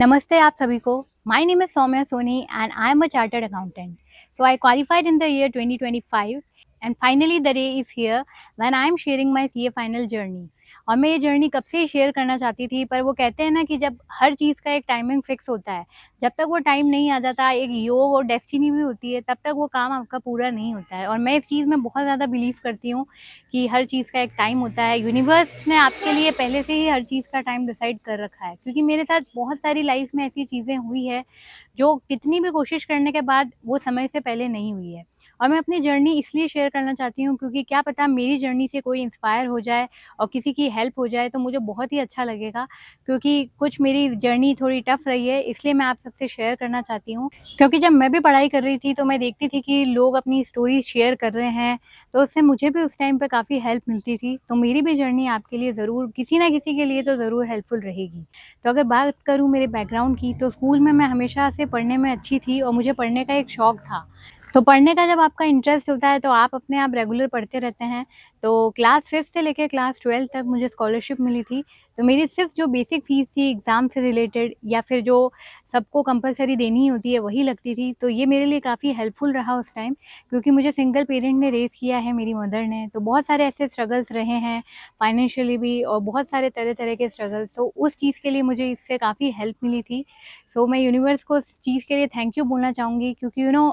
Namaste आप सभी को. My name is Soumya Soni and I am a chartered accountant. So I qualified in the year 2025 and finally the day is here when I am sharing my CA final journey. और मैं ये journey कब से ही share करना चाहती थी, पर वो कहते हैं ना कि जब हर चीज़ का एक टाइमिंग फिक्स होता है, जब तक वो टाइम नहीं आ जाता, एक योग और डेस्टिनी भी होती है, तब तक वो काम आपका पूरा नहीं होता है. और मैं इस चीज़ में बहुत ज़्यादा बिलीव करती हूँ कि हर चीज़ का एक टाइम होता है. यूनिवर्स ने आपके लिए पहले से ही हर चीज़ का टाइम डिसाइड कर रखा है, क्योंकि मेरे साथ बहुत सारी लाइफ में ऐसी चीज़ें हुई है जो कितनी भी कोशिश करने के बाद वो समय से पहले नहीं हुई है. और मैं अपनी जर्नी इसलिए शेयर करना चाहती हूँ क्योंकि क्या पता मेरी जर्नी से कोई इंस्पायर हो जाए और किसी की हेल्प हो जाए, तो मुझे बहुत ही अच्छा लगेगा. क्योंकि कुछ मेरी जर्नी थोड़ी टफ रही है, इसलिए मैं आप सबसे शेयर करना चाहती हूँ. क्योंकि जब मैं भी पढ़ाई कर रही थी तो मैं देखती थी कि लोग अपनी स्टोरी शेयर कर रहे हैं, तो उससे मुझे भी उस टाइम पे काफ़ी हेल्प मिलती थी. तो मेरी भी जर्नी आपके लिए ज़रूर किसी न किसी के लिए तो ज़रूर हेल्पफुल रहेगी. तो अगर बात करूँ मेरे बैकग्राउंड की, तो स्कूल में मैं हमेशा से पढ़ने में अच्छी थी और मुझे पढ़ने का एक शौक था. तो पढ़ने का जब आपका इंटरेस्ट होता है तो आप अपने आप रेगुलर पढ़ते रहते हैं. तो क्लास 5th से लेकर क्लास 12 तक मुझे स्कॉलरशिप मिली थी. तो मेरी सिर्फ़ जो बेसिक फ़ीस थी एग्ज़ाम से रिलेटेड या फिर जो सबको कंपल्सरी देनी होती है वही लगती थी. तो ये मेरे लिए काफ़ी हेल्पफुल रहा उस टाइम, क्योंकि मुझे सिंगल पेरेंट ने रेज़ किया है, मेरी मदर ने. तो बहुत सारे ऐसे स्ट्रगल्स रहे हैं फाइनेंशियली भी, और बहुत सारे तरह-तरह के स्ट्रगल्स. तो उस चीज़ के लिए मुझे इससे काफ़ी हेल्प मिली थी. सो मैं यूनिवर्स को उस चीज़ के लिए थैंक यू बोलना चाहूँगी, क्योंकि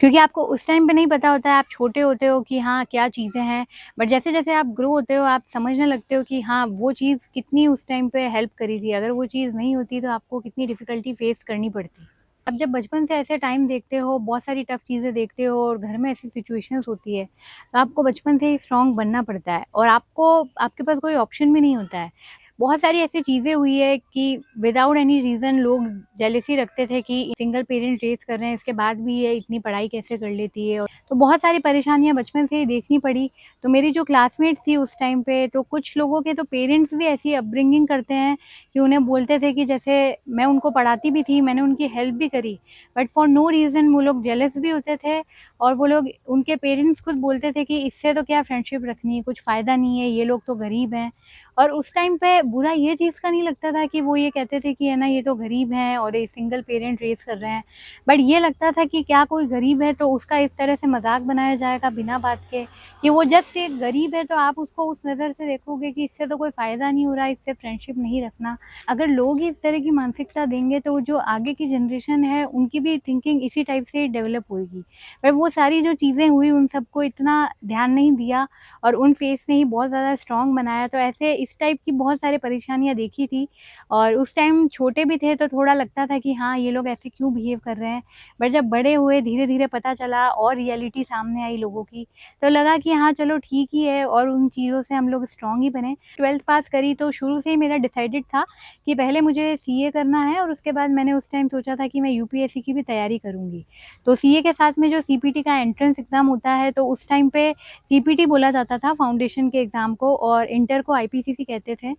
क्योंकि आपको उस टाइम पे नहीं पता होता है, आप छोटे होते हो कि हाँ, क्या चीज़ें हैं, बट जैसे-जैसे आप ग्रो होते हो, आप समझने लगते हो कि हाँ, वो चीज़ कितनी उस टाइम पे हेल्प करी थी. अगर वो चीज़ नहीं होती, तो आपको कितनी डिफ़िकल्टी फ़ेस करनी पड़ती. अब जब बचपन से ऐसे टाइम देखते हो, बहुत सारी टफ़ चीज़ें देखते हो और घर में ऐसी सिचुएशंस होती है, तो आपको बचपन से ही स्ट्रॉन्ग बनना पड़ता है और आपके पास कोई ऑप्शन भी नहीं होता है. बहुत सारी ऐसी चीज़ें हुई है कि विदाउट एनी रीज़न लोग जेलसी रखते थे कि सिंगल पेरेंट रेज़ कर रहे हैं, इसके बाद भी ये इतनी पढ़ाई कैसे कर लेती है. तो बहुत सारी परेशानियाँ बचपन से ही देखनी पड़ी. तो मेरी जो क्लासमेट्स थी उस टाइम पे, तो कुछ लोगों के तो पेरेंट्स भी ऐसी अपब्रिंगिंग करते हैं कि उन्हें बोलते थे कि जैसे मैं उनको पढ़ाती भी थी, मैंने उनकी हेल्प भी करी, बट फॉर नो रीज़न वो लोग जेलस भी होते थे. और वो लोग, उनके पेरेंट्स खुद बोलते थे कि इससे तो क्या फ्रेंडशिप रखनी है, कुछ फ़ायदा नहीं है, ये लोग तो गरीब हैं. और उस टाइम पे बुरा ये चीज़ का नहीं लगता था कि वो ये कहते थे कि है ना, ये तो गरीब हैं और ये सिंगल पेरेंट रेज़ कर रहे हैं। बट ये लगता था कि क्या कोई गरीब है तो उसका इस तरह से मज़ाक बनाया जाएगा बिना बात के, कि वो जस्ट एक गरीब है तो आप उसको उस नज़र से देखोगे कि इससे तो कोई फ़ायदा नहीं हो रहा, इससे फ्रेंडशिप नहीं रखना। अगर लोग ही इस तरह की मानसिकता देंगे तो जो आगे की जनरेशन है उनकी भी थिंकिंग इसी टाइप से ही डेवलप होएगी। पर वो सारी जो चीज़ें हुई उन सबको इतना ध्यान नहीं दिया और उन फेस ने ही बहुत ज़्यादा स्ट्रॉन्ग बनाया। तो ऐसे इस टाइप की बहुत सारी परेशानियाँ देखी थी और उस टाइम छोटे भी थे तो थोड़ा लगता था कि हाँ, ये लोग ऐसे क्यों बिहेव कर रहे हैं। बट जब बड़े हुए, धीरे-धीरे पता चला और रियलिटी सामने आई लोगों की, तो लगा कि हाँ, चलो ठीक ही है और उन चीज़ों से हम लोग स्ट्रॉन्ग ही बने। 12th पास करी तो शुरू से ही मेरा डिसाइडेड था कि पहले मुझे सीए करना है और उसके बाद मैंने उस टाइम सोचा था कि मैं यूपीएससी की भी तैयारी करूँगी। तो सीए के साथ में जो सीपीटी का एंट्रेंस एग्ज़ाम होता है, तो उस टाइम पे सीपीटी बोला जाता था फाउंडेशन के एग्ज़ाम को, और इंटर को आईपीसीसी कहते थे।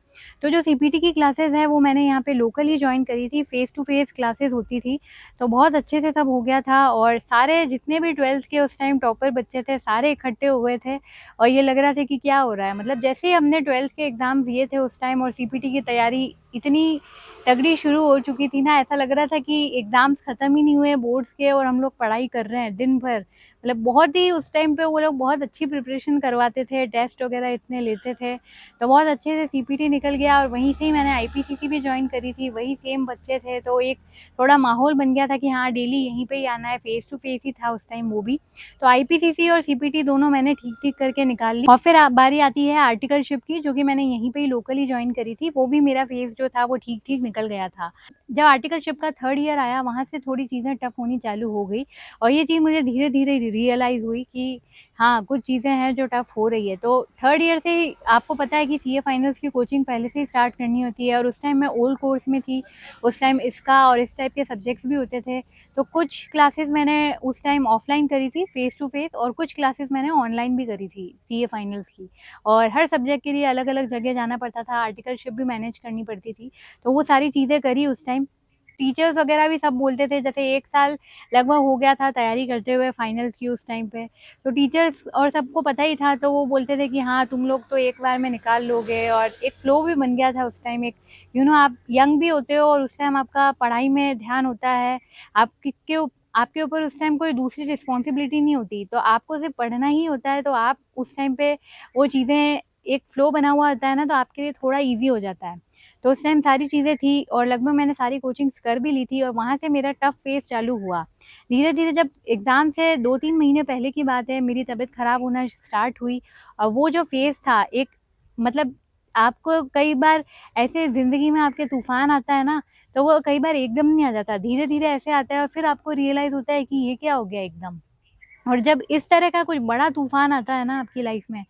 तो जो सीपीटी की क्लासेस है वो मैंने यहाँ पे लोकल ही जॉइन करी थी, फेस टू फेस क्लासेस होती थी। तो बहुत अच्छे से सब हो गया था और सारे जितने भी 12th के उस टाइम टॉपर बच्चे थे सारे इकट्ठे हो गए थे और ये लग रहा था कि क्या हो रहा है। मतलब जैसे ही हमने 12th के एग्ज़ाम दिए थे उस टाइम और सीपीटी की तैयारी इतनी तगड़ी शुरू हो चुकी थी ना, ऐसा लग रहा था कि एग्ज़ाम्स ख़त्म ही नहीं हुए बोर्ड्स के और हम लोग पढ़ाई कर रहे हैं दिन भर। मतलब बहुत ही उस टाइम पे वो लोग बहुत अच्छी प्रिपरेशन करवाते थे, टेस्ट वगैरह इतने लेते थे, तो बहुत अच्छे से सीपीटी निकल गया और वहीं से ही मैंने आईपीसीसी भी जॉइन करी थी, वही सेम बच्चे थे, तो एक थोड़ा माहौल बन गया था कि हाँ, डेली यहीं पे ही आना है, फेस टू फेस ही था उस टाइम वो भी। तो आईपीसीसी और सीपीटी दोनों मैंने ठीक-ठीक करके निकाल ली और फिर बारी आती है आर्टिकलशिप की, जो कि मैंने यहीं पे ही लोकली जॉइन करी थी, वो भी मेरा फेस जो था वो ठीक-ठीक निकल गया था। जब आर्टिकलशिप का 3rd ईयर आया, वहाँ से थोड़ी चीज़ें टफ होनी चालू हो गई और ये चीज़ मुझे धीरे-धीरे रियलाइज़ हुई कि हाँ, कुछ चीज़ें हैं जो टफ हो रही है। तो 3rd ईयर से ही आपको पता है कि सीए फाइनल्स की कोचिंग पहले से ही स्टार्ट करनी होती है और उस टाइम मैं ओल्ड कोर्स में थी। उस टाइम इसका और इस टाइप के सब्जेक्ट्स भी होते थे। तो कुछ क्लासेस मैंने उस टाइम ऑफलाइन करी थी फेस टू फेस और कुछ क्लासेस मैंने ऑनलाइन भी करी थी सीए फाइनल्स की। और हर सब्जेक्ट के लिए अलग-अलग जगह जाना पड़ता था, आर्टिकलशिप भी मैनेज करनी पड़ती थी। तो वो सारी चीज़ें करी उस टाइम। टीचर्स वगैरह भी सब बोलते थे, जैसे 1 साल लगभग हो गया था तैयारी करते हुए फाइनल्स की उस टाइम पे, तो टीचर्स और सबको पता ही था, तो वो बोलते थे कि हाँ, तुम लोग तो एक बार में निकाल लोगे। और एक फ्लो भी बन गया था उस टाइम, एक आप यंग भी होते हो और उस टाइम आपका पढ़ाई में ध्यान होता है, आपके ऊपर उस टाइम कोई दूसरी रिस्पॉन्सिबिलिटी नहीं होती, तो आपको सिर्फ पढ़ना ही होता है, तो आप उस टाइम पे वो चीज़ें, एक फ्लो बना हुआ होता है ना, तो आपके लिए थोड़ा ईज़ी हो जाता है। तो उस टाइम सारी चीज़ें थी और लगभग मैंने सारी कोचिंग्स कर भी ली थी और वहाँ से मेरा टफ फेज़ चालू हुआ। धीरे-धीरे जब एग्ज़ाम से 2-3 महीने पहले की बात है, मेरी तबीयत ख़राब होना स्टार्ट हुई और वो जो फेज़ था एक, मतलब आपको कई बार ऐसे ज़िंदगी में आपके तूफ़ान आता है ना, तो वो कई बार एकदम नहीं आ जाता, धीरे-धीरे ऐसे आता है और फिर आपको रियलाइज़ होता है कि ये क्या हो गया एकदम। और जब इस तरह का कुछ बड़ा तूफ़ान आता है ना आपकी लाइफ़ में,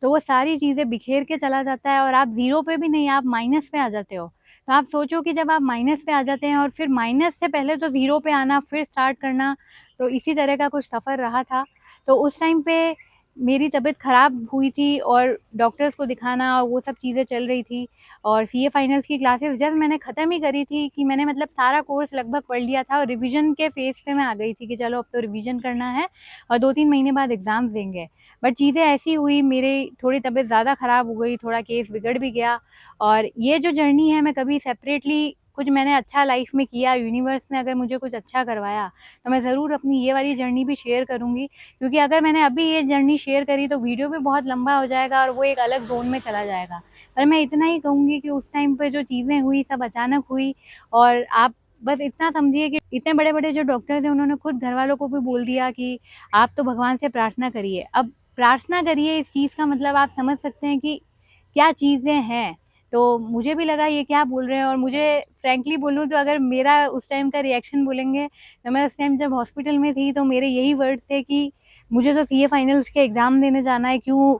तो वो सारी चीज़ें बिखेर के चला जाता है और आप ज़ीरो पे भी नहीं, आप माइनस पे आ जाते हो। तो आप सोचो कि जब आप माइनस पे आ जाते हैं और फिर माइनस से पहले तो ज़ीरो पे आना, फिर स्टार्ट करना, तो इसी तरह का कुछ सफ़र रहा था। तो उस टाइम पे मेरी तबीयत ख़राब हुई थी और डॉक्टर्स को दिखाना और वो सब चीज़ें चल रही थी और सीए फाइनल्स की क्लासेस जस्ट मैंने ख़त्म ही करी थी कि मैंने मतलब सारा कोर्स लगभग पढ़ लिया था और रिवीजन के फ़ेज़ पे मैं आ गई थी कि चलो अब तो रिवीजन करना है और 2-3 महीने बाद एग्ज़ाम्स देंगे। बट चीज़ें ऐसी हुई, मेरी थोड़ी तबीयत ज़्यादा ख़राब हो गई, थोड़ा केस बिगड़ भी गया और ये जो जर्नी है, मैं कभी सेपरेटली कुछ मैंने अच्छा लाइफ़ में किया, यूनिवर्स ने अगर मुझे कुछ अच्छा करवाया, तो मैं ज़रूर अपनी ये वाली जर्नी भी शेयर करूँगी, क्योंकि अगर मैंने अभी ये जर्नी शेयर करी तो वीडियो भी बहुत लंबा हो जाएगा और वो एक अलग ज़ोन में चला जाएगा। पर मैं इतना ही कहूँगी कि उस टाइम पे जो चीज़ें हुई सब अचानक हुई और आप बस इतना समझिए कि इतने बड़े-बड़े जो डॉक्टर थे उन्होंने खुद घरवालों को भी बोल दिया कि आप तो भगवान से प्रार्थना करिए। अब प्रार्थना करिए, इस चीज़ का मतलब आप समझ सकते हैं कि क्या चीज़ें हैं। तो मुझे भी लगा ये क्या बोल रहे हैं और मुझे फ्रैंकली बोलूँ तो अगर मेरा उस टाइम का रिएक्शन बोलेंगे, तो मैं उस टाइम जब हॉस्पिटल में थी तो मेरे यही वर्ड्स थे कि मुझे तो सीए फाइनल्स के एग्ज़ाम देने जाना है, क्यों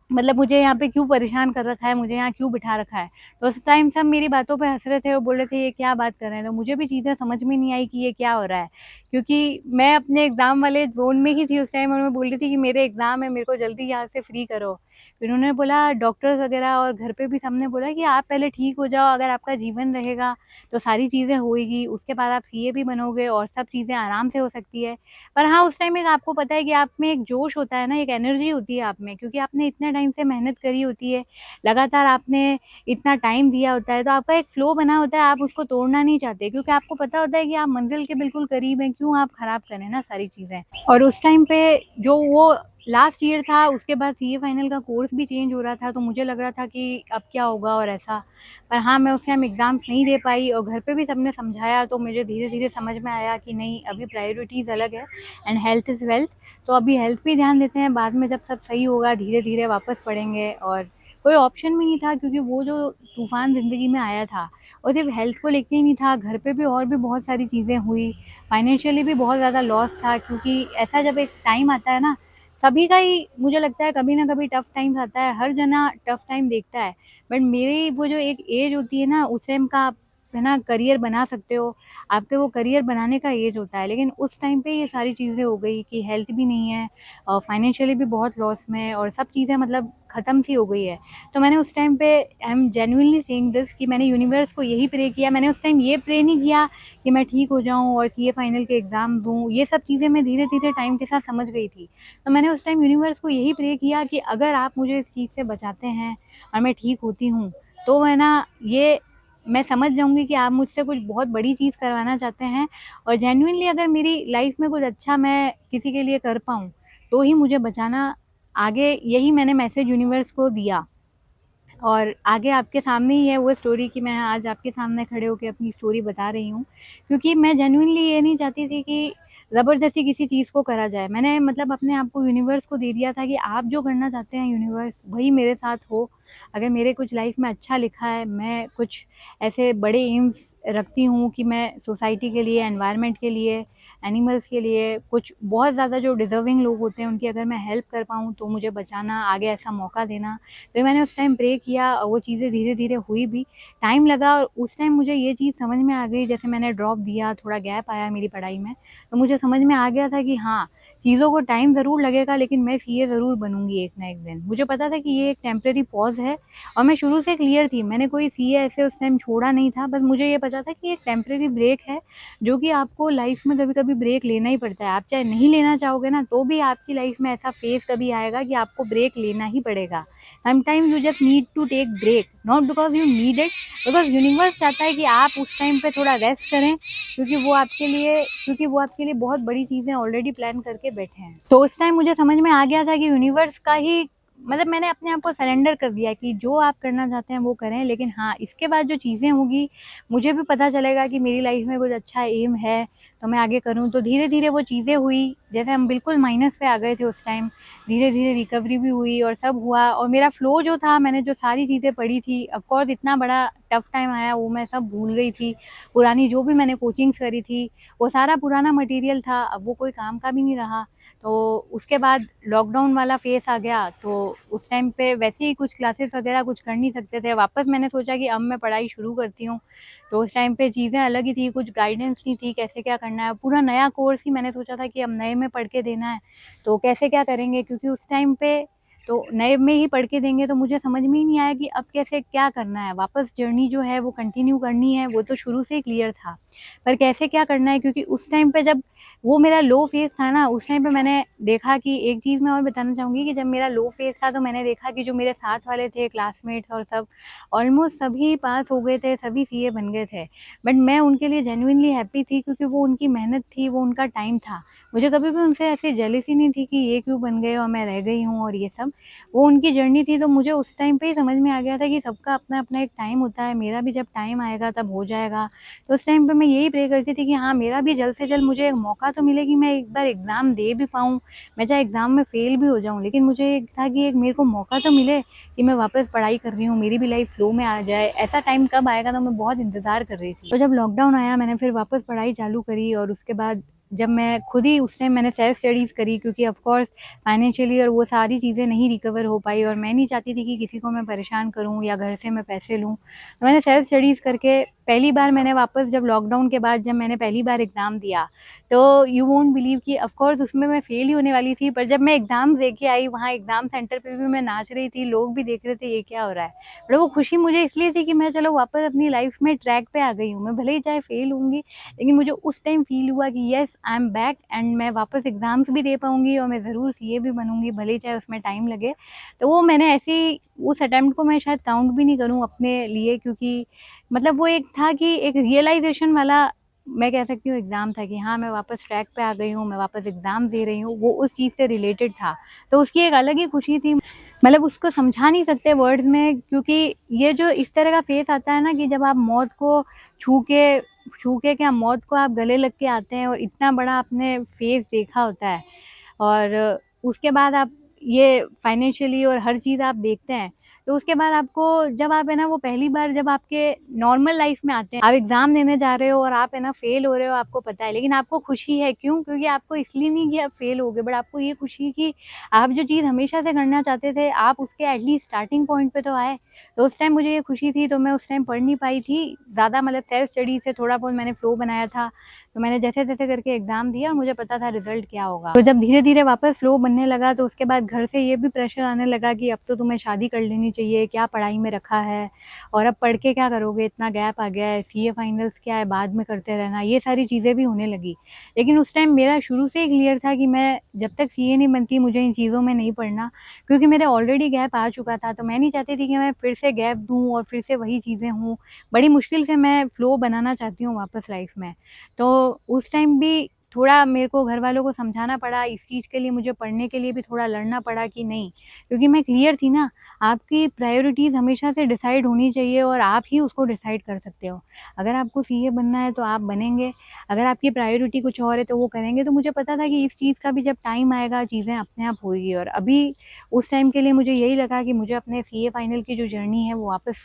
मतलब मुझे यहाँ पे क्यों परेशान कर रखा है, मुझे यहाँ क्यों बिठा रखा है। तो उस टाइम सब मेरी बातों पे हँस रहे थे और बोल रहे थे ये क्या बात कर रहे हैं, तो मुझे भी चीज़ें समझ में नहीं आई कि ये क्या हो रहा है। क्योंकि मैं अपने एग्ज़ाम वाले ज़ोन में ही थी उस टाइम और मैं बोल रही थी कि मेरे एग्ज़ाम है, मेरे को जल्दी यहाँ से फ्री करो। फिर उन्होंने बोला, डॉक्टर्स वग़ैरह और घर पे भी सबने बोला कि आप पहले ठीक हो जाओ, अगर आपका जीवन रहेगा तो सारी चीज़ें होएगी, उसके बाद आप सीए भी बनोगे और सब चीज़ें आराम से हो सकती है। पर हाँ, उस टाइम एक आपको पता है कि आप में एक जोश होता है ना, एक एनर्जी होती है आप में, क्योंकि आपने इतने टाइम से मेहनत करी होती है, लगातार आपने इतना टाइम दिया होता है, तो आपका एक फ्लो बना होता है, आप उसको तोड़ना नहीं चाहते क्योंकि आपको पता होता है कि आप मंज़िल के बिल्कुल करीब हैं, क्यों आप खराब करें ना सारी चीज़ें। और उस टाइम पे जो वो लास्ट ईयर था, उसके बाद सीए फाइनल का कोर्स भी चेंज हो रहा था, तो मुझे लग रहा था कि अब क्या होगा और ऐसा। पर हाँ, मैं उस टाइम एग्ज़ाम्स नहीं दे पाई और घर पे भी सबने समझाया, तो मुझे धीरे-धीरे समझ में आया कि नहीं, अभी प्रायोरिटीज़ अलग है एंड हेल्थ इज़ वेल्थ। तो अभी हेल्थ पे ध्यान देते हैं, बाद में जब सब सही होगा धीरे-धीरे वापस पढ़ेंगे और कोई ऑप्शन भी नहीं था, क्योंकि वो जो तूफ़ान ज़िंदगी में आया था और सिर्फ़ हेल्थ को लेके ही नहीं था, घर पे भी और भी बहुत सारी चीज़ें हुई। फाइनेंशियली भी बहुत ज़्यादा लॉस था, क्योंकि ऐसा जब एक टाइम आता है ना, सभी का ही मुझे लगता है कभी ना कभी टफ़ टाइम्स आता है, हर जना टफ़ टाइम देखता है। बट मेरी वो जो एक एज होती है ना, उस टाइम का आप है ना करियर बना सकते हो, आपके वो करियर बनाने का एज होता है। लेकिन उस टाइम पे ये सारी चीज़ें हो गई कि हेल्थ भी नहीं है और फाइनेंशियली भी बहुत लॉस में और सब चीज़ें मतलब ख़त्म सी हो गई है। तो मैंने उस टाइम पे, I am genuinely saying this, कि मैंने यूनिवर्स को यही प्रे किया। मैंने उस टाइम ये प्रे नहीं किया कि मैं ठीक हो जाऊँ और सीए फाइनल के एग्ज़ाम दूँ। ये सब चीज़ें मैं धीरे-धीरे टाइम के साथ समझ गई थी। तो मैंने उस टाइम यूनिवर्स को यही प्रे किया कि अगर आप मुझे इस चीज़ से बचाते हैं और मैं ठीक होती हूँ, तो है ना, ये मैं समझ जाऊँगी कि आप मुझसे कुछ बहुत बड़ी चीज़ करवाना चाहते हैं और जेन्युइनली अगर मेरी लाइफ़ में कुछ अच्छा मैं किसी के लिए कर पाऊँ, तो ही मुझे बचाना। आगे यही मैंने मैसेज यूनिवर्स को दिया और आगे आपके सामने ही है वो स्टोरी कि मैं आज आपके सामने खड़े होके अपनी स्टोरी बता रही हूँ। क्योंकि मैं जेन्युइनली ये नहीं चाहती थी कि ज़बरदस्ती किसी चीज़ को करा जाए। मैंने मतलब अपने आप को यूनिवर्स को दे दिया था कि आप जो करना चाहते हैं यूनिवर्स, वही मेरे साथ हो। अगर मेरे कुछ लाइफ़ में अच्छा लिखा है, मैं कुछ ऐसे बड़े एम्स रखती हूँ कि मैं सोसाइटी के लिए, एनवायरनमेंट के लिए, एनिमल्स के लिए, कुछ बहुत ज़्यादा जो डिज़र्विंग लोग होते हैं उनकी अगर मैं हेल्प कर पाऊँ तो मुझे बचाना, आगे ऐसा मौका देना। तो मैंने उस टाइम प्रे किया और वो चीज़ें धीरे-धीरे हुई भी। टाइम लगा और उस टाइम मुझे ये चीज़ समझ में आ गई, जैसे मैंने ड्रॉप दिया, थोड़ा गैप आया मेरी पढ़ाई में, तो मुझे समझ में आ गया था कि हाँ, चीज़ों को टाइम ज़रूर लगेगा, लेकिन मैं सीए ज़रूर बनूँगी एक ना एक दिन। मुझे पता था कि ये एक टेम्परेरी पॉज़ है और मैं शुरू से क्लियर थी, मैंने कोई सीए ऐसे उस टाइम छोड़ा नहीं था, बस मुझे ये पता था कि एक टेम्परेरी ब्रेक है, जो कि आपको लाइफ़ में कभी-कभी ब्रेक लेना ही पड़ता है। आप चाहे नहीं लेना चाहोगे ना, तो भी आपकी लाइफ़ में ऐसा फ़ेज़ कभी आएगा कि आपको ब्रेक लेना ही पड़ेगा। Sometimes you just need to take break, not because you need it, because universe चाहता है कि आप उस टाइम पे थोड़ा रेस्ट करें, क्योंकि वो आपके लिए बहुत बड़ी चीज़ें ऑलरेडी प्लान करके बैठे हैं। तो उस टाइम मुझे समझ में आ गया था कि यूनिवर्स का ही मतलब मैंने अपने आप को सरेंडर कर दिया कि जो आप करना चाहते हैं वो करें, लेकिन हाँ, इसके बाद जो चीज़ें होंगी, मुझे भी पता चलेगा कि मेरी लाइफ़ में कुछ अच्छा एम है, तो मैं आगे करूँ। तो धीरे-धीरे वो चीज़ें हुई, जैसे हम बिल्कुल माइनस पे आ गए थे उस टाइम, धीरे-धीरे रिकवरी भी हुई और सब हुआ और मेरा फ्लो जो था, मैंने जो सारी चीज़ें पढ़ी थी, ऑफ़ कोर्स इतना बड़ा टफ़ टाइम आया, वो मैं सब भूल गई थी। पुरानी जो भी मैंने कोचिंग्स करी थी, वो सारा पुराना मटेरियल था, अब वो कोई काम का भी नहीं रहा। तो उसके बाद लॉकडाउन वाला फ़ेज़ आ गया, तो उस टाइम पे वैसे ही कुछ क्लासेस वगैरह कुछ कर नहीं सकते थे। वापस मैंने सोचा कि अब मैं पढ़ाई शुरू करती हूँ, तो उस टाइम पे चीज़ें अलग ही थी, कुछ गाइडेंस नहीं थी, कैसे क्या करना है। पूरा नया कोर्स ही मैंने सोचा था कि अब नए में पढ़ के देना है, तो कैसे क्या करेंगे, क्योंकि उस टाइम पे तो नए में ही पढ़ के देंगे, तो मुझे समझ में ही नहीं आया कि अब कैसे क्या करना है। वापस जर्नी जो है वो कंटिन्यू करनी है, वो तो शुरू से ही क्लियर था, पर कैसे क्या करना है, क्योंकि उस टाइम पे जब वो मेरा लो फेज़ था ना, उस टाइम पे मैंने देखा कि एक चीज़ मैं और बताना चाहूँगी कि जब मेरा लो फेज़ था, तो मैंने देखा कि जो मेरे साथ वाले थे क्लासमेट्स और सब, ऑलमोस्ट सभी पास हो गए थे, सभी सीए बन गए थे। बट मैं उनके लिए जेनुइनली हैप्पी थी, क्योंकि वो उनकी मेहनत थी, वो उनका टाइम था। मुझे कभी भी उनसे ऐसी जेलसी नहीं थी कि ये क्यों बन गए और मैं रह गई हूँ और ये सब। वो उनकी जर्नी थी, तो मुझे उस टाइम पे ही समझ में आ गया था कि सबका अपना-अपना एक टाइम होता है, मेरा भी जब टाइम आएगा तब हो जाएगा। तो उस टाइम पे मैं यही प्रे करती थी कि हाँ, मेरा भी जल्द से जल्द मुझे एक मौका तो मिले कि मैं एक बार एग्ज़ाम दे भी पाऊँ। मैं चाहे एग्ज़ाम में फ़ेल भी हो जाऊँ, लेकिन मुझे एक था कि एक मेरे को मौका तो मिले कि मैं वापस पढ़ाई कर रही हूँ, मेरी भी लाइफ़ फ्लो में आ जाए। ऐसा टाइम कब आएगा, तो मैं बहुत इंतज़ार कर रही थी। तो जब लॉकडाउन आया, मैंने फिर वापस पढ़ाई चालू करी और उसके बाद जब मैं खुद ही उस टाइम मैंने सेल्फ स्टडीज़ करी, क्योंकि ऑफ़ कोर्स फाइनेंशियली और वो सारी चीज़ें नहीं रिकवर हो पाई और मैं नहीं चाहती थी कि किसी को मैं परेशान करूँ या घर से मैं पैसे लूँ। तो मैंने सेल्फ स्टडीज़ करके पहली बार मैंने वापस जब लॉकडाउन के बाद जब मैंने पहली बार एग्ज़ाम दिया, तो यू वोंट बिलीव कि ऑफ़ कोर्स उसमें मैं फ़ेल ही होने वाली थी, पर जब मैं एग्ज़ाम दे के आई, वहाँ एग्ज़ाम सेंटर पे भी मैं नाच रही थी, लोग भी देख रहे थे ये क्या हो रहा है। बट वो खुशी मुझे इसलिए थी कि मैं चलो वापस अपनी लाइफ़ में ट्रैक पे आ गई हूँ। मैं भले ही चाहे फ़ेल होंगी, लेकिन मुझे उस टाइम फ़ील हुआ कि yes I am back and मैं वापस एग्ज़ाम्स भी दे पाऊँगी और मैं ज़रूर सीए भी बनूँगी, भले ही चाहे उसमें टाइम लगे। तो वो मैंने ऐसे ही उस अटेम्प्ट को मैं शायद काउंट भी नहीं करूँ अपने लिए, क्योंकि मतलब वो एक था कि एक रियलाइज़ेशन वाला मैं कह सकती हूँ एग्ज़ाम था कि हाँ, मैं वापस ट्रैक पे आ गई हूँ, मैं वापस एग्ज़ाम दे रही हूँ, वो उस चीज़ से रिलेटेड था। तो उसकी एक अलग ही खुशी थी, मतलब उसको समझा नहीं सकते वर्ड्स में, क्योंकि ये जो इस तरह का फ़ेज़ आता है ना कि जब आप मौत को छू के क्या मौत को आप गले लग के आते हैं और इतना बड़ा आपने फ़ेज़ देखा होता है और उसके बाद आप ये फाइनेंशियली और हर चीज़ आप देखते हैं, तो उसके बाद आपको जब आप है ना वो पहली बार जब आपके नॉर्मल लाइफ़ में आते हैं, आप एग्ज़ाम देने जा रहे हो और आप है ना फ़ेल हो रहे हो, आपको पता है, लेकिन आपको खुशी है, क्यों? क्योंकि आपको इसलिए नहीं कि आप फ़ेल हो गए, बट आपको ये खुशी है कि आप जो चीज़ हमेशा से करना चाहते थे, आप उसके एटलीस्ट स्टार्टिंग पॉइंट पे तो आए। तो उस टाइम मुझे ये खुशी थी, तो मैं उस टाइम पढ़ नहीं पाई थी ज़्यादा, मतलब सेल्फ स्टडी से थोड़ा बहुत मैंने फ्लो बनाया था। तो मैंने जैसे-तैसे करके एग्ज़ाम दिया और मुझे पता था रिज़ल्ट क्या होगा। तो जब धीरे-धीरे वापस फ्लो बनने लगा, तो उसके बाद घर से ये भी प्रेशर आने लगा कि अब तो तुम्हें शादी कर लेनी चाहिए, क्या पढ़ाई में रखा है और अब पढ़ के क्या करोगे, इतना गैप आ गया है, सीए फाइनल्स क्या है, बाद में करते रहना, ये सारी चीज़ें भी होने लगी। लेकिन उस टाइम मेरा शुरू से ही क्लियर था कि मैं जब तक सीए नहीं बनती, मुझे इन चीज़ों में नहीं पढ़ना, क्योंकि मेरा ऑलरेडी गैप आ चुका था, तो मैं नहीं चाहती थी कि मैं फिर से गैप दूँ और फिर से वही चीज़ें हों। बड़ी मुश्किल से मैं फ्लो बनाना चाहती हूँ वापस लाइफ़ में। तो उस टाइम भी थोड़ा मेरे को घरवालों को समझाना पड़ा, इस चीज़ के लिए मुझे पढ़ने के लिए भी थोड़ा लड़ना पड़ा कि नहीं, क्योंकि मैं क्लियर थी ना, आपकी प्रायोरिटीज़ हमेशा से डिसाइड होनी चाहिए और आप ही उसको डिसाइड कर सकते हो। अगर आपको सीए बनना है तो आप बनेंगे, अगर आपकी प्रायोरिटी कुछ और है तो वो करेंगे। तो मुझे पता था कि इस चीज़ का भी जब टाइम आएगा, चीज़ें अपने आप होएगी और अभी उस टाइम के लिए मुझे यही लगा कि मुझे अपने सीए फाइनल की जो जर्नी है वो वापस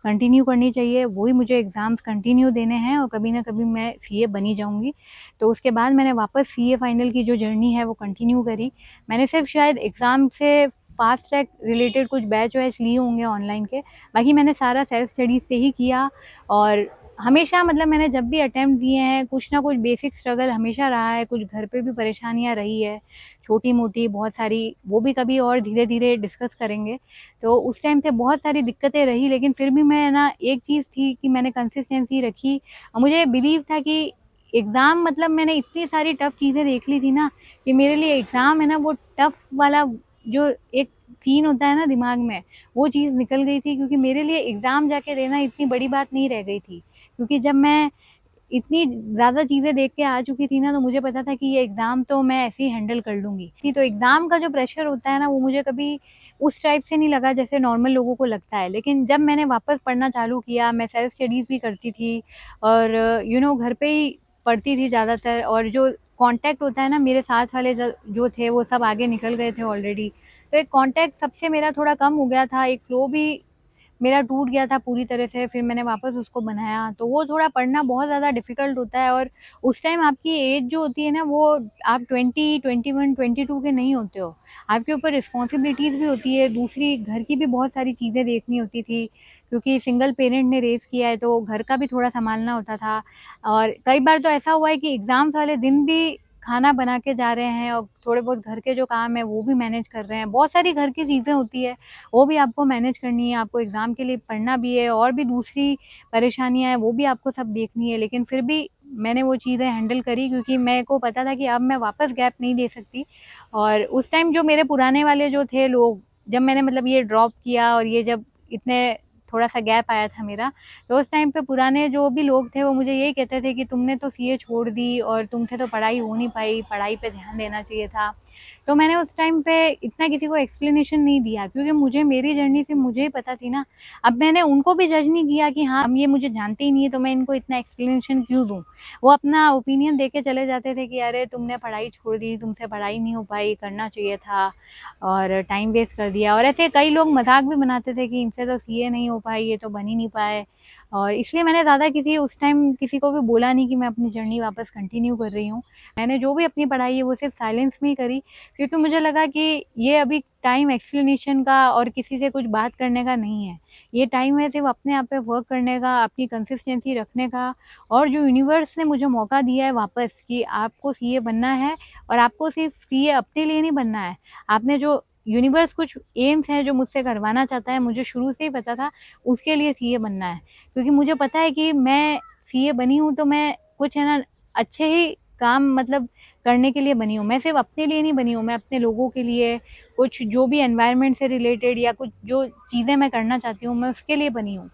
कंटिन्यू करनी चाहिए। वही मुझे एग्ज़ाम्स कंटिन्यू देने हैं और कभी न कभी मैं सीए बन ही जाऊँगी। तो उसके बाद मैंने वापस सीए फाइनल की जो जर्नी है वो कंटिन्यू करी। मैंने सिर्फ़ शायद एग्ज़ाम से फ़ास्ट ट्रैक रिलेटेड कुछ बैच वैच लिए होंगे ऑनलाइन के, बाकी मैंने सारा सेल्फ स्टडीज़ से ही किया और हमेशा मतलब मैंने जब भी अटेम्प्ट दिए हैं, कुछ ना कुछ बेसिक स्ट्रगल हमेशा रहा है, कुछ घर पे भी परेशानियाँ रही है, छोटी-मोटी बहुत सारी, वो भी कभी और धीरे-धीरे डिस्कस करेंगे। तो उस टाइम पे बहुत सारी दिक्कतें रही, लेकिन फिर भी मैं ना एक चीज़ थी कि मैंने कंसिस्टेंसी रखी और मुझे बिलीव था कि एग्ज़ाम मतलब मैंने इतनी सारी टफ़ चीज़ें देख ली थी ना, कि मेरे लिए एग्ज़ाम है ना वो टफ़ वाला जो एक सीन होता है ना दिमाग में, वो चीज़ निकल गई थी, क्योंकि मेरे लिए एग्ज़ाम जाके देना इतनी बड़ी बात नहीं रह गई थी। क्योंकि जब मैं इतनी ज़्यादा चीज़ें देख के आ चुकी थी ना, तो मुझे पता था कि ये एग्ज़ाम तो मैं ऐसे ही हैंडल कर लूँगी। तो एग्ज़ाम का जो प्रेशर होता है ना, वो मुझे कभी उस टाइप से नहीं लगा जैसे नॉर्मल लोगों को लगता है। लेकिन जब मैंने वापस पढ़ना चालू किया, मैं सेल्फ स्टडीज़ भी करती थी और घर पे ही पढ़ती थी ज़्यादातर, और जो कॉन्टैक्ट होता है ना, मेरे साथ वाले जो थे वो सब आगे निकल गए थे ऑलरेडी। तो एक कॉन्टैक्ट सबसे मेरा थोड़ा कम हो गया था, एक फ्लो भी मेरा टूट गया था पूरी तरह से, फिर मैंने वापस उसको बनाया। तो वो थोड़ा पढ़ना बहुत ज़्यादा डिफ़िकल्ट होता है, और उस टाइम आपकी एज जो होती है ना, वो आप 20, 21, 22 के नहीं होते हो। आपके ऊपर रिस्पॉन्सिबिलिटीज़ भी होती है, दूसरी घर की भी बहुत सारी चीज़ें देखनी होती थी, क्योंकि सिंगल पेरेंट ने रेज़ किया है, तो घर का भी थोड़ा सँभालना होता था। और कई बार तो ऐसा हुआ है कि एग्ज़ाम्स वाले दिन भी खाना बना के जा रहे हैं, और थोड़े बहुत घर के जो काम है वो भी मैनेज कर रहे हैं। बहुत सारी घर की चीज़ें होती है, वो भी आपको मैनेज करनी है, आपको एग्ज़ाम के लिए पढ़ना भी है, और भी दूसरी परेशानियाँ हैं, वो भी आपको सब देखनी है। लेकिन फिर भी मैंने वो चीज़ें हैंडल करी, क्योंकि मेरे को पता था कि अब मैं वापस गैप नहीं दे सकती। और उस टाइम जो मेरे पुराने वाले जो थे लोग, जब मैंने मतलब ये ड्रॉप किया और ये जब इतने थोड़ा-सा गैप आया था मेरा, तो उस टाइम पे पुराने जो भी लोग थे वो मुझे यही कहते थे कि तुमने तो सीए छोड़ दी और तुमसे तो पढ़ाई हो नहीं पाई, पढ़ाई पे ध्यान देना चाहिए था। तो मैंने उस टाइम पे इतना किसी को एक्सप्लेनेशन नहीं दिया, क्योंकि मुझे मेरी जर्नी से मुझे ही पता थी ना। अब मैंने उनको भी जज नहीं किया कि हाँ, ये मुझे जानते ही नहीं है, तो मैं इनको इतना एक्सप्लेनेशन क्यों दूँ। वो अपना ओपिनियन दे के चले जाते थे कि अरे तुमने पढ़ाई छोड़ दी, तुमसे पढ़ाई नहीं हो पाई, करना चाहिए था और टाइम वेस्ट कर दिया। और ऐसे कई लोग मज़ाक भी बनाते थे कि इनसे तो सीए नहीं हो पाई, ये तो बन ही नहीं पाए। और इसलिए मैंने ज़्यादा किसी उस टाइम किसी को भी बोला नहीं कि मैं अपनी जर्नी वापस कंटिन्यू कर रही हूँ। मैंने जो भी अपनी पढ़ाई है वो सिर्फ़ साइलेंस में ही करी, क्योंकि मुझे लगा कि ये अभी टाइम एक्सप्लेनेशन का और किसी से कुछ बात करने का नहीं है। ये टाइम है सिर्फ़ अपने आप पे वर्क करने का, अपनी कंसिस्टेंसी रखने का, और जो यूनिवर्स ने मुझे मौका दिया है वापस कि आपको सीए बनना है, और आपको सिर्फ़ सीए अपने लिए नहीं बनना है। आपने जो यूनिवर्स कुछ एम्स हैं जो मुझसे करवाना चाहता है, मुझे शुरू से ही पता था, उसके लिए सीए बनना है। क्योंकि मुझे पता है कि मैं सीए बनी हूँ तो मैं कुछ है ना अच्छे ही काम मतलब करने के लिए बनी हूँ। मैं सिर्फ़ अपने लिए नहीं बनी हूँ, मैं अपने लोगों के लिए, कुछ जो भी एनवायरनमेंट से रिलेटेड या कुछ जो चीज़ें मैं करना चाहती हूँ, मैं उसके लिए बनी हूँ।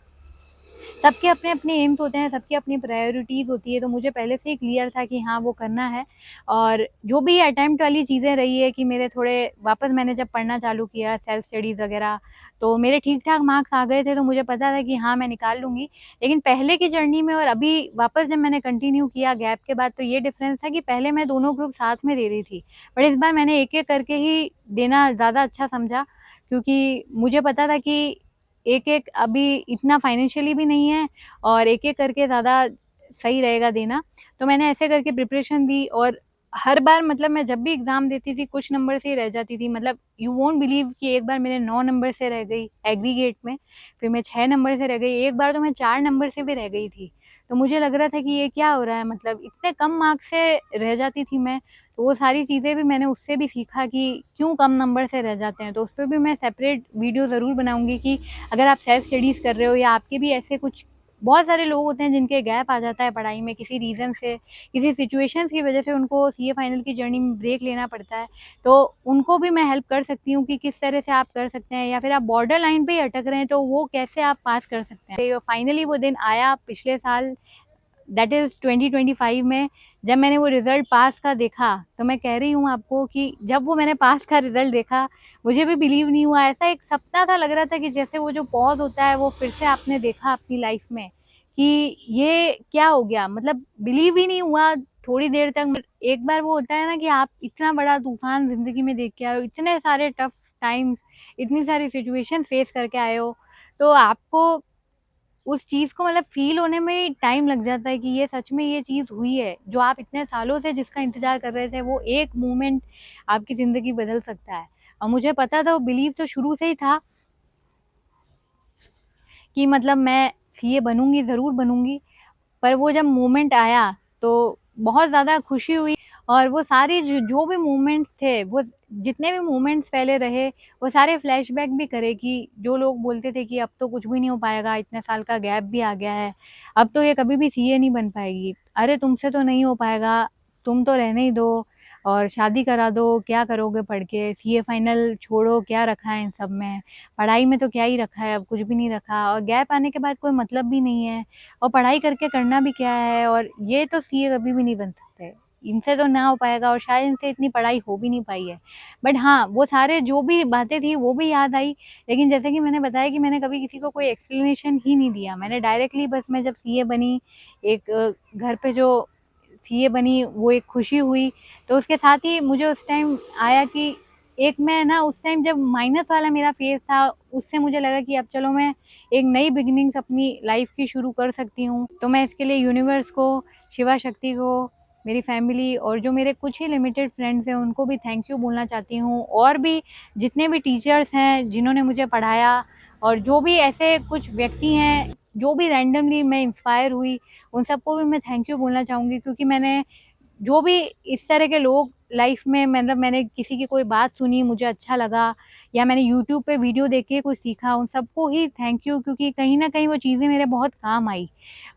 सबके अपने-अपने एम्स होते हैं, सबकी अपनी प्रायोरिटीज़ होती है, तो मुझे पहले से ही क्लियर था कि हाँ, वो करना है। और जो भी अटेम्प्ट वाली चीज़ें रही है कि मेरे थोड़े वापस मैंने जब पढ़ना चालू किया सेल्फ स्टडीज़ वगैरह, तो मेरे ठीक-ठाक मार्क्स आ गए थे, तो मुझे पता था कि हाँ, मैं निकाल लूँगी। लेकिन पहले की जर्नी में और अभी वापस जब मैंने कंटिन्यू किया गैप के बाद, तो ये डिफ़रेंस था कि पहले मैं दोनों ग्रुप साथ में दे रही थी, बट इस बार मैंने एक-एक करके ही देना ज़्यादा अच्छा समझा, क्योंकि मुझे पता था कि एक-एक अभी इतना फाइनेंशियली भी नहीं है, और एक-एक करके ज़्यादा सही रहेगा देना। तो मैंने ऐसे करके प्रिपरेशन दी, और हर बार मतलब मैं जब भी एग्ज़ाम देती थी कुछ नंबर से ही रह जाती थी। मतलब यू वोंट बिलीव कि एक बार मेरे 9 नंबर से रह गई एग्रीगेट में, फिर मैं 6 नंबर से रह गई, एक बार तो मैं 4 नंबर से भी रह गई थी। तो मुझे लग रहा था कि ये क्या हो रहा है, मतलब इतने कम मार्क्स से रह जाती थी मैं। तो वो सारी चीज़ें भी मैंने उससे भी सीखा कि क्यों कम नंबर से रह जाते हैं। तो उस पे भी मैं सेपरेट वीडियो ज़रूर बनाऊँगी कि अगर आप सेल्फ स्टडीज़ कर रहे हो, या आपके भी ऐसे कुछ बहुत सारे लोग होते हैं जिनके गैप आ जाता है पढ़ाई में किसी रीज़न से, किसी सिचुएशंस की वज़ह से उनको सीए फाइनल की जर्नी में ब्रेक लेना पड़ता है। तो उनको भी मैं हेल्प कर सकती हूँ कि किस तरह से आप कर सकते हैं, या फिर आप बॉर्डर लाइन पे ही अटक रहे हैं तो वो कैसे आप पास कर सकते हैं। फाइनली वो दिन आया पिछले साल, दैट इज़ 2025 में, जब मैंने वो रिज़ल्ट पास का देखा, तो मैं कह रही हूँ आपको कि जब वो मैंने पास का रिज़ल्ट देखा, मुझे भी बिलीव नहीं हुआ। ऐसा एक सपना था, लग रहा था कि जैसे वो जो पॉज़ होता है, वो फिर से आपने देखा अपनी लाइफ़ में, कि ये क्या हो गया? मतलब बिलीव ही नहीं हुआ थोड़ी देर तक। एक बार वो होता है ना कि आप इतना बड़ा तूफ़ान ज़िंदगी में देख के आए हो, इतने सारे टफ़ टाइम्स, इतनी सारी सिचुएशन फ़ेस करके आए हो, तो आपको उस चीज़ को मतलब फ़ील होने में टाइम लग जाता है कि ये सच में ये चीज़ हुई है। जो आप इतने सालों से जिसका इंतज़ार कर रहे थे, वो एक मोमेंट आपकी ज़िंदगी बदल सकता है। और मुझे पता था, वो बिलीव तो शुरू से ही था कि मतलब मैं सीए बनूँगी, ज़रूर बनूँगी। पर वो जब मोमेंट आया तो बहुत ज़्यादा खुशी हुई। और वो सारे जो भी मोमेंट्स थे, वो जितने भी मोमेंट्स पहले रहे, वो सारे फ्लैशबैक भी करे कि जो लोग बोलते थे कि अब तो कुछ भी नहीं हो पाएगा, इतने साल का गैप भी आ गया है, अब तो ये कभी भी सीए नहीं बन पाएगी। अरे तुमसे तो नहीं हो पाएगा, तुम तो रहने ही दो और शादी करा दो, क्या करोगे पढ़ के? सीए फाइनल छोड़ो, क्या रखा है इन सब में? पढ़ाई में तो क्या ही रखा है, अब कुछ भी नहीं रखा और गैप आने के बाद कोई मतलब भी नहीं है और पढ़ाई करके करना भी क्या है और ये तो सीए कभी भी नहीं बन सकते। इनसे तो ना हो पाएगा और शायद इनसे इतनी पढ़ाई हो भी नहीं पाई है। बट हाँ, वो सारे जो भी बातें थी वो भी याद आई, लेकिन जैसे कि मैंने बताया कि मैंने कभी किसी को कोई एक्सप्लेनेशन ही नहीं दिया। मैंने डायरेक्टली बस मैं जब सीए बनी, एक घर पे जो सीए बनी वो एक खुशी हुई, तो उसके साथ ही मुझे उस टाइम आया कि एक मैं ना उस टाइम जब माइनस वाला मेरा फेज़ था, उससे मुझे लगा कि अब चलो मैं एक नई बिगिनिंग्स अपनी लाइफ़ की शुरू कर सकती हूँ। तो मैं इसके लिए यूनिवर्स को, शिवा शक्ति को, मेरी फैमिली और जो मेरे कुछ ही लिमिटेड फ्रेंड्स हैं उनको भी थैंक यू बोलना चाहती हूँ। और भी जितने भी टीचर्स हैं जिन्होंने मुझे पढ़ाया और जो भी ऐसे कुछ व्यक्ति हैं, जो भी रैंडमली मैं इंस्पायर हुई, उन सबको भी मैं थैंक यू बोलना चाहूँगी, क्योंकि मैंने जो भी इस तरह के लोग लाइफ में, मतलब मैंने किसी की कोई बात सुनी, मुझे अच्छा लगा या मैंने यूट्यूब पे वीडियो देख के कुछ सीखा, उन सबको ही थैंक यू, क्योंकि कहीं न कहीं वो चीज़ें मेरे बहुत काम आई।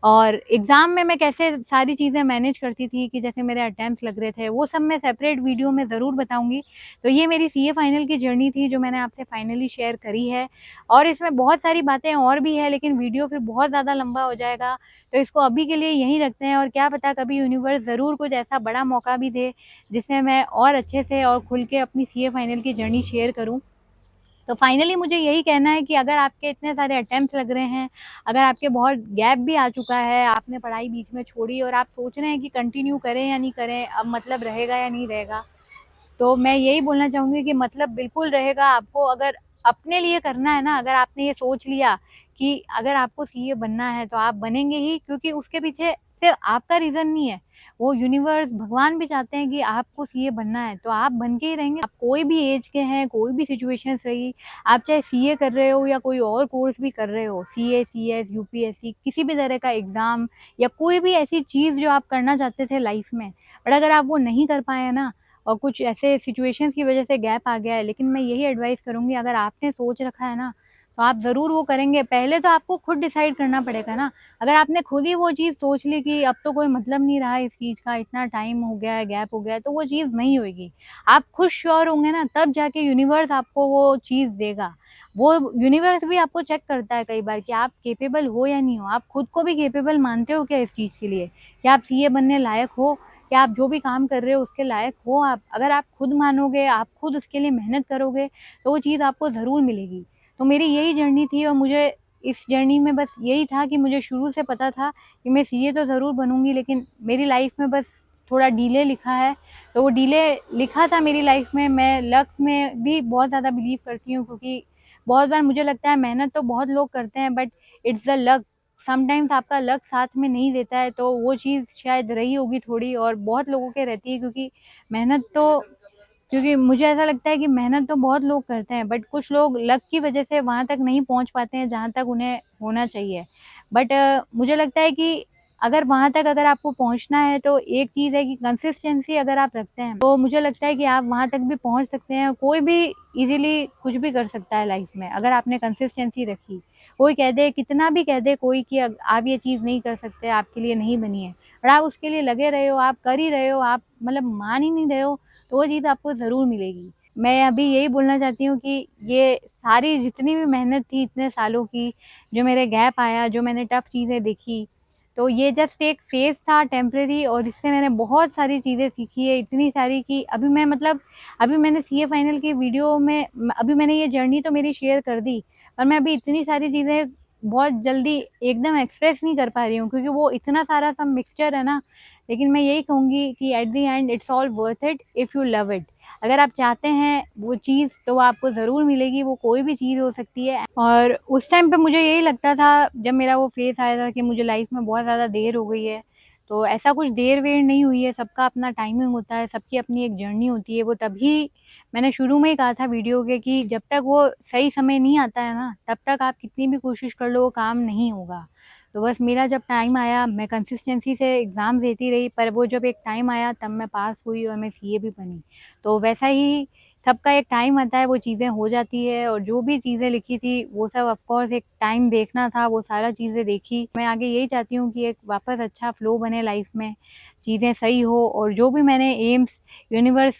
और एग्ज़ाम में मैं कैसे सारी चीज़ें मैनेज करती थी कि जैसे मेरे अटेम्प्ट्स लग रहे थे, वो सब मैं सेपरेट वीडियो में ज़रूर बताऊँगी। तो ये मेरी सीए फाइनल की जर्नी थी जो मैंने आपसे फाइनली शेयर करी है और इसमें बहुत सारी बातें और भी हैं, लेकिन वीडियो फिर बहुत ज़्यादा लंबा हो जाएगा। तो इसको अभी के लिए यहीं रखते हैं और क्या पता कभी यूनिवर्स ज़रूर कुछ ऐसा बड़ा मौका भी दे, जिसमें मैं और अच्छे से और खुल के अपनी सीए फाइनल की जर्नी शेयर करूँ। तो फाइनली मुझे यही कहना है कि अगर आपके इतने सारे अटेम्प्ट्स लग रहे हैं, अगर आपके बहुत गैप भी आ चुका है, आपने पढ़ाई बीच में छोड़ी और आप सोच रहे हैं कि कंटिन्यू करें या नहीं करें, अब मतलब रहेगा या नहीं रहेगा, तो मैं यही बोलना चाहूँगी कि मतलब बिल्कुल रहेगा। आपको अगर अपने लिए करना है ना, अगर आपने ये सोच लिया कि अगर आपको सीए बनना है तो आप बनेंगे ही, क्योंकि उसके पीछे सिर्फ़ आपका रीज़न नहीं है। वो यूनिवर्स, भगवान भी चाहते हैं कि आपको सीए बनना है, तो आप बन के ही रहेंगे। आप कोई भी ऐज के हैं, कोई भी सिचुएशंस रही, आप चाहे सीए कर रहे हो या कोई और कोर्स भी कर रहे हो, सीए, सीएस, यूपीएससी, किसी भी तरह का एग्ज़ाम या कोई भी ऐसी चीज़ जो आप करना चाहते थे लाइफ़ में, बट अगर आप वो नहीं कर पाए हैं ना, और कुछ ऐसे सिचुएशंस की वजह से गैप आ गया है, लेकिन मैं यही एडवाइस करूँगी, अगर आपने सोच रखा है ना, तो आप ज़रूर वो करेंगे। पहले तो आपको खुद डिसाइड करना पड़ेगा ना, अगर आपने खुद ही वो चीज़ सोच ली कि अब तो कोई मतलब नहीं रहा इस चीज़ का, इतना टाइम हो गया है, गैप हो गया है, तो वो चीज़ नहीं होएगी। आप खुद श्योर होंगे ना, तब जाके यूनिवर्स आपको वो चीज़ देगा। वो यूनिवर्स भी आपको चेक करता है कई बार कि आप कैपेबल हो या नहीं हो। आप खुद को भी कैपेबल मानते हो क्या इस चीज़ के लिए? क्या आप सीए बनने लायक हो? कि आप जो भी काम कर रहे हो उसके लायक हो आप? अगर आप खुद मानोगे, आप खुद उसके लिए मेहनत करोगे, तो वो चीज़ आपको ज़रूर मिलेगी। तो मेरी यही जर्नी थी और मुझे इस जर्नी में बस यही था कि मुझे शुरू से पता था कि मैं सीए तो ज़रूर बनूँगी, लेकिन मेरी लाइफ़ में बस थोड़ा डिले लिखा है। तो वो डिले लिखा था मेरी लाइफ़ में। मैं लक में भी बहुत ज़्यादा बिलीव करती हूँ, क्योंकि बहुत बार मुझे लगता है मेहनत तो बहुत लोग करते हैं, but it's the luck. Sometimes आपका लक साथ में नहीं देता है, तो वो चीज़ शायद रही होगी थोड़ी और बहुत लोगों के रहती है, क्योंकि मेहनत तो, क्योंकि मुझे ऐसा लगता है कि मेहनत तो बहुत लोग करते हैं, बट कुछ लोग लक की वजह से वहाँ तक नहीं पहुँच पाते हैं जहाँ तक उन्हें होना चाहिए। बट मुझे लगता है कि अगर वहाँ तक अगर आपको पहुँचना है तो एक चीज़ है कि कंसिस्टेंसी अगर आप रखते हैं, तो मुझे लगता है कि आप वहाँ तक भी पहुँच सकते हैं। कोई भी ईज़िली कुछ भी कर सकता है लाइफ़ में, अगर आपने कंसिस्टेंसी रखी। कोई कह दे, कितना भी कह दे कोई कि आप ये चीज़ नहीं कर सकते, आपके लिए नहीं बनी है, और आप उसके लिए लगे रहे हो, आप कर ही रहे हो, आप मतलब मान ही नहीं रहे हो, तो वो चीज़ आपको ज़रूर मिलेगी। मैं अभी यही बोलना चाहती हूँ कि ये सारी जितनी भी मेहनत थी इतने सालों की, जो मेरे गैप आया, जो मैंने टफ़ चीज़ें देखी, तो ये जस्ट एक फ़ेज़ था टेम्परेरी, और इससे मैंने बहुत सारी चीज़ें सीखी है, इतनी सारी कि अभी मैं मतलब अभी मैंने सीए फाइनल की वीडियो में अभी मैंने ये जर्नी तो मेरी शेयर कर दी, पर मैं अभी इतनी सारी चीज़ें बहुत जल्दी एकदम एक्सप्रेस नहीं कर पा रही हूँ, क्योंकि वो इतना सारा सब मिक्सचर है ना। लेकिन मैं यही कहूँगी कि at the end it's all worth it if you love it. अगर आप चाहते हैं वो चीज़, तो वो आपको ज़रूर मिलेगी, वो कोई भी चीज़ हो सकती है। और उस टाइम पे मुझे यही लगता था, जब मेरा वो फ़ेज़ आया था, कि मुझे लाइफ़ में बहुत ज़्यादा देर हो गई है। तो ऐसा कुछ देर-वेर नहीं हुई है, सबका अपना टाइमिंग होता है, सबकी अपनी एक जर्नी होती है। वो तभी मैंने शुरू में ही कहा था वीडियो के कि जब तक वो सही समय नहीं आता है ना, तब तक आप कितनी भी कोशिश कर लो, वो काम नहीं होगा। तो बस मेरा जब टाइम आया, मैं कंसिस्टेंसी से एग्ज़ाम देती रही, पर वो जब एक टाइम आया तब मैं पास हुई और मैं सीए भी बनी। तो वैसा ही सबका एक टाइम आता है, वो चीज़ें हो जाती है और जो भी चीज़ें लिखी थी वो सब ऑफ कोर्स एक टाइम देखना था, वो सारा चीज़ें देखी। मैं आगे यही चाहती हूँ कि एक वापस अच्छा फ्लो बने लाइफ़ में, चीज़ें सही हो और जो भी मैंने एम्स यूनिवर्स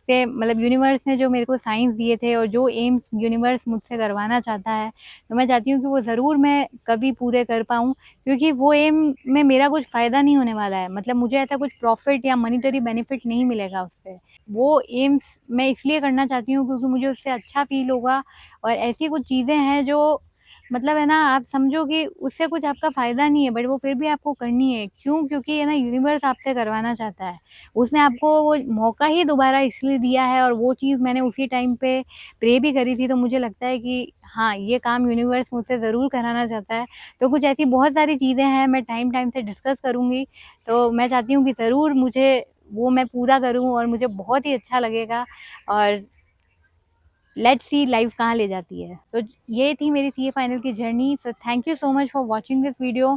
से मतलब यूनिवर्स ने जो मेरे को साइंस दिए थे और जो एम्स यूनिवर्स मुझसे करवाना चाहता है, तो मैं चाहती हूँ कि वो ज़रूर मैं कभी पूरे कर पाऊँ, क्योंकि वो एम में मेरा कुछ फ़ायदा नहीं होने वाला है। मतलब मुझे ऐसा कुछ प्रॉफ़िट या मॉनेटरी बेनिफिट नहीं मिलेगा उससे। वो एम्स मैं इसलिए करना चाहती हूँ क्योंकि मुझे उससे अच्छा फ़ील होगा और ऐसी कुछ चीज़ें हैं जो मतलब है ना, आप समझो कि उससे कुछ आपका फ़ायदा नहीं है, बट वो फिर भी आपको करनी है। क्यों? क्योंकि है ना, यूनिवर्स आपसे करवाना चाहता है। उसने आपको वो मौका ही दोबारा इसलिए दिया है और वो चीज़ मैंने उसी टाइम पे प्रे भी करी थी, तो मुझे लगता है कि हाँ, ये काम यूनिवर्स मुझसे ज़रूर कराना चाहता है। तो कुछ ऐसी बहुत सारी चीज़ें हैं, मैं टाइम-टाइम से डिस्कस करूँगी। तो मैं चाहती हूँ कि ज़रूर मुझे वो मैं पूरा करूँ और मुझे बहुत ही अच्छा लगेगा और लेट्स सी लाइफ कहाँ ले जाती है। तो ये थी मेरी सीए फाइनल की journey. So thank you so much for watching this video.